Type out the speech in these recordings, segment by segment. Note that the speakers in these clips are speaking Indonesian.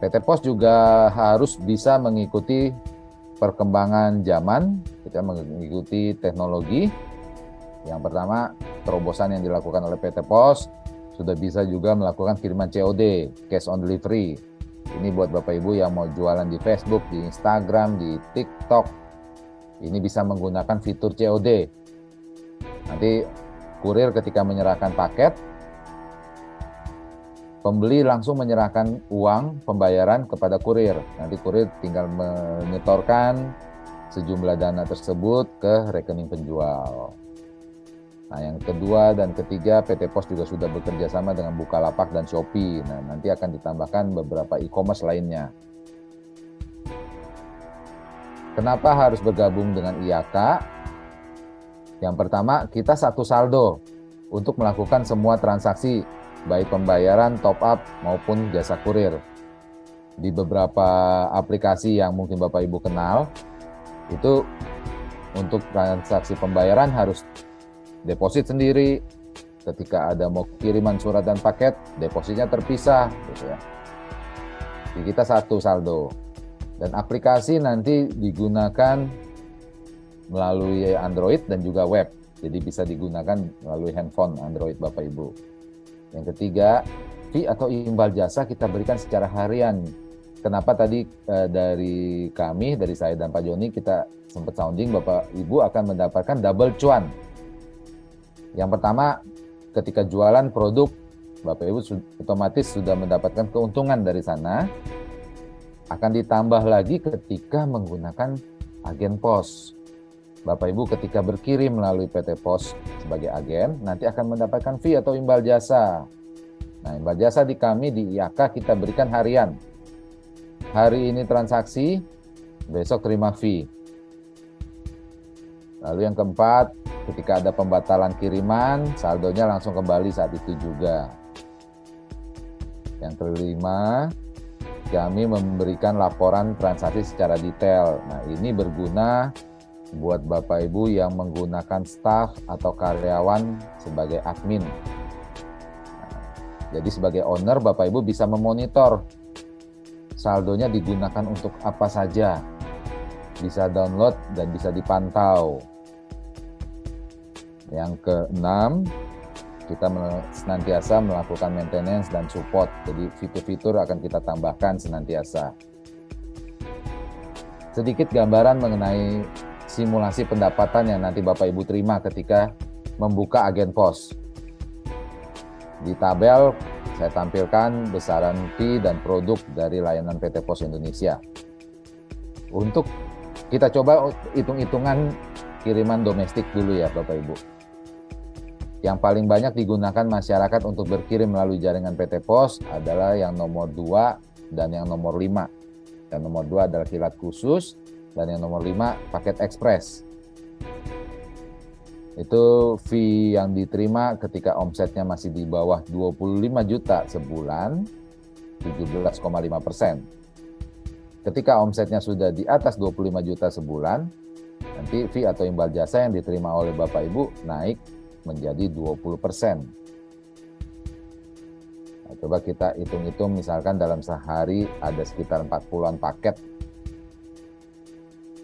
PT Pos juga harus bisa mengikuti perkembangan zaman, kita mengikuti teknologi. Yang pertama, terobosan yang dilakukan oleh PT Pos sudah bisa juga melakukan kiriman COD, cash on delivery. Ini buat Bapak Ibu yang mau jualan di Facebook, di Instagram, di TikTok. Ini bisa menggunakan fitur COD. Nanti kurir ketika menyerahkan paket, pembeli langsung menyerahkan uang pembayaran kepada kurir. Nanti kurir tinggal menyetorkan sejumlah dana tersebut ke rekening penjual. Nah, yang kedua dan ketiga, PT Pos juga sudah bekerja sama dengan Bukalapak dan Shopee. Nah, nanti akan ditambahkan beberapa e-commerce lainnya. Kenapa harus bergabung dengan IAK? Yang pertama, kita satu saldo untuk melakukan semua transaksi, baik pembayaran, top up, maupun jasa kurir. Di beberapa aplikasi yang mungkin Bapak Ibu kenal, itu untuk transaksi pembayaran harus deposit sendiri. Ketika ada mau kiriman surat dan paket, depositnya terpisah, gitu ya. Jadi kita satu saldo. Dan aplikasi nanti digunakan melalui Android dan juga web. Jadi bisa digunakan melalui handphone Android Bapak Ibu. Yang ketiga, fee atau imbal jasa kita berikan secara harian. Kenapa tadi dari kami, dari saya dan Pak Joni, kita sempat sounding Bapak Ibu akan mendapatkan double cuan. Yang pertama, ketika jualan produk, Bapak Ibu otomatis sudah mendapatkan keuntungan dari sana. Akan ditambah lagi ketika menggunakan agen pos. Bapak Ibu ketika berkirim melalui PT Pos sebagai agen, nanti akan mendapatkan fee atau imbal jasa. Nah, imbal jasa di kami di IAK kita berikan harian. Hari ini transaksi, besok terima fee. Lalu yang keempat, ketika ada pembatalan kiriman, saldonya langsung kembali saat itu juga. Yang kelima, kami memberikan laporan transaksi secara detail. Nah, ini berguna buat Bapak Ibu yang menggunakan staf atau karyawan sebagai admin. Nah, jadi sebagai owner, Bapak Ibu bisa memonitor saldonya digunakan untuk apa saja. Bisa download dan bisa dipantau. Yang keenam, kita senantiasa melakukan maintenance dan support. Jadi fitur-fitur akan kita tambahkan senantiasa. Sedikit gambaran mengenai simulasi pendapatan yang nanti Bapak Ibu terima ketika membuka agen pos. Di tabel saya tampilkan besaran fee dan produk dari layanan PT Pos Indonesia. Untuk kita coba hitung-hitungan kiriman domestik dulu ya Bapak Ibu. Yang paling banyak digunakan masyarakat untuk berkirim melalui jaringan PT Pos adalah yang nomor 2 dan yang nomor 5. Yang nomor 2 adalah kilat khusus, dan yang nomor 5 paket ekspres. Itu fee yang diterima ketika omsetnya masih di bawah 25 juta sebulan, 17,5%. Ketika omsetnya sudah di atas 25 juta sebulan, nanti fee atau imbal jasa yang diterima oleh Bapak Ibu naik menjadi 20%. Nah, coba kita hitung-hitung, misalkan dalam sehari ada sekitar 40-an paket.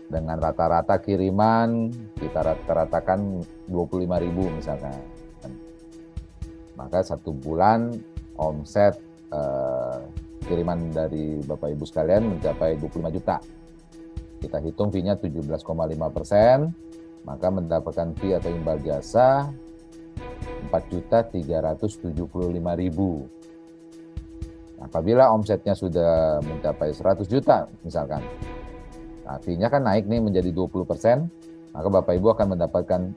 Dengan rata-rata kiriman, kita rata-ratakan 25.000 misalkan. Maka satu bulan omset kiriman dari Bapak Ibu sekalian mencapai 25 juta. Kita hitung fee-nya 17,5%, maka mendapatkan fee atau imbal jasa 4.375.000. Apabila omsetnya sudah mencapai 100 juta misalkan, nah fee-nya kan naik nih menjadi 20%, maka Bapak Ibu akan mendapatkan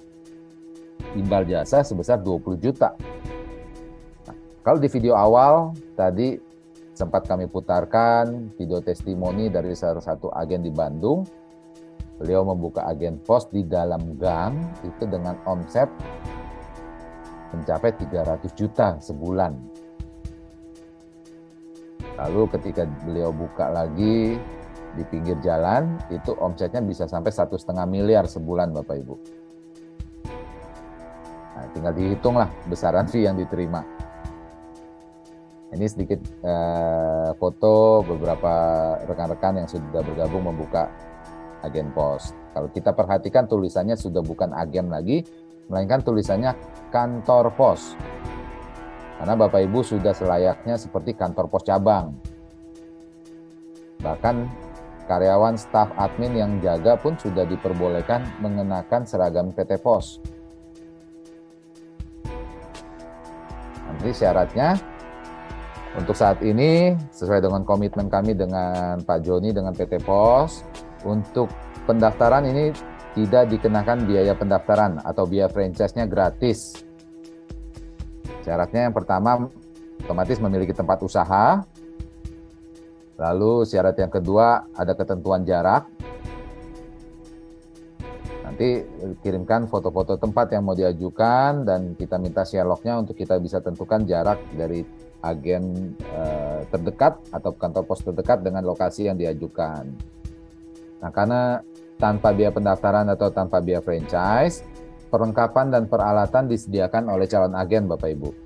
imbal jasa sebesar 20 juta. Nah, kalau di video awal tadi sempat kami putarkan video testimoni dari salah satu agen di Bandung. Beliau membuka agen pos di dalam gang itu dengan omset mencapai 300 juta sebulan. Lalu ketika beliau buka lagi di pinggir jalan, itu omsetnya bisa sampai 1,5 miliar sebulan Bapak Ibu. Nah, tinggal dihitung lah besaran fee yang diterima. Ini sedikit foto beberapa rekan-rekan yang sudah bergabung membuka agen pos. Kalau kita perhatikan tulisannya sudah bukan agen lagi, melainkan tulisannya kantor pos. Karena Bapak Ibu sudah selayaknya seperti kantor pos cabang. Bahkan karyawan staf admin yang jaga pun sudah diperbolehkan mengenakan seragam PT Pos. Nanti syaratnya, untuk saat ini sesuai dengan komitmen kami dengan Pak Joni dengan PT Pos, untuk pendaftaran ini tidak dikenakan biaya pendaftaran atau biaya franchise-nya gratis. Syaratnya yang pertama otomatis memiliki tempat usaha. Lalu syarat yang kedua ada ketentuan jarak. Nanti kirimkan foto-foto tempat yang mau diajukan dan kita minta Sherlock-nya untuk kita bisa tentukan jarak dari agen terdekat atau kantor pos terdekat dengan lokasi yang diajukan. Nah, karena tanpa biaya pendaftaran atau tanpa biaya franchise, perlengkapan dan peralatan disediakan oleh calon agen Bapak Ibu.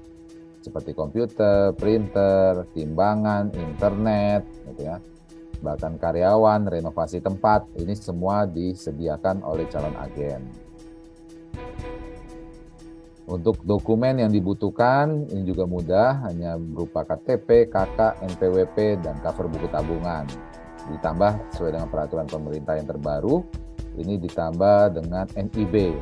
Seperti komputer, printer, timbangan, internet, gitu ya. Bahkan karyawan, renovasi tempat, ini semua disediakan oleh calon agen. Untuk dokumen yang dibutuhkan, ini juga mudah, hanya berupa KTP, KK, NPWP, dan cover buku tabungan. Ditambah sesuai dengan peraturan pemerintah yang terbaru, ini ditambah dengan NIB.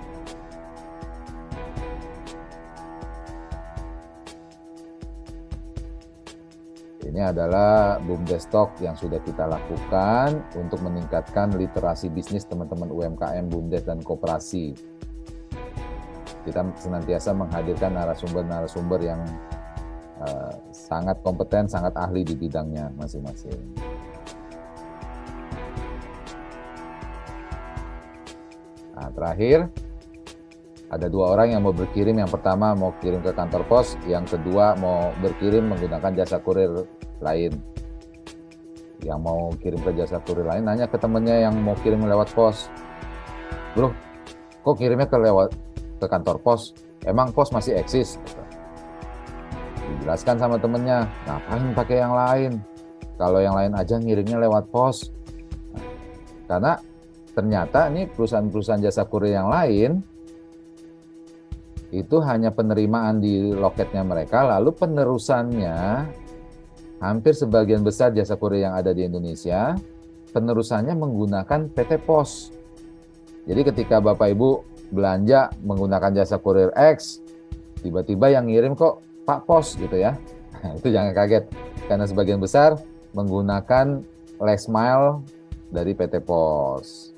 Ini adalah BUMDes-Talk yang sudah kita lakukan untuk meningkatkan literasi bisnis teman-teman UMKM, BUMDes, dan koperasi. Kita senantiasa menghadirkan narasumber-narasumber yang sangat kompeten, sangat ahli di bidangnya masing-masing. Nah, terakhir, ada 2 orang yang mau berkirim. Yang pertama mau kirim ke kantor pos, yang kedua mau berkirim menggunakan jasa kurir lain. Yang mau kirim ke jasa kurir lain, nanya ke temennya yang mau kirim lewat pos. Bro, kok kirimnya ke kantor pos? Emang pos masih eksis? Dijelaskan sama temennya, ngapain pakai yang lain? Kalau yang lain aja ngirimnya lewat pos. Karena ternyata nih perusahaan-perusahaan jasa kurir yang lain itu hanya penerimaan di loketnya mereka, lalu penerusannya hampir sebagian besar jasa kurir yang ada di Indonesia, penerusannya menggunakan PT Pos. Jadi ketika Bapak Ibu belanja menggunakan jasa kurir X, tiba-tiba yang ngirim kok Pak Pos gitu ya. Itu jangan kaget, karena sebagian besar menggunakan last mile dari PT Pos.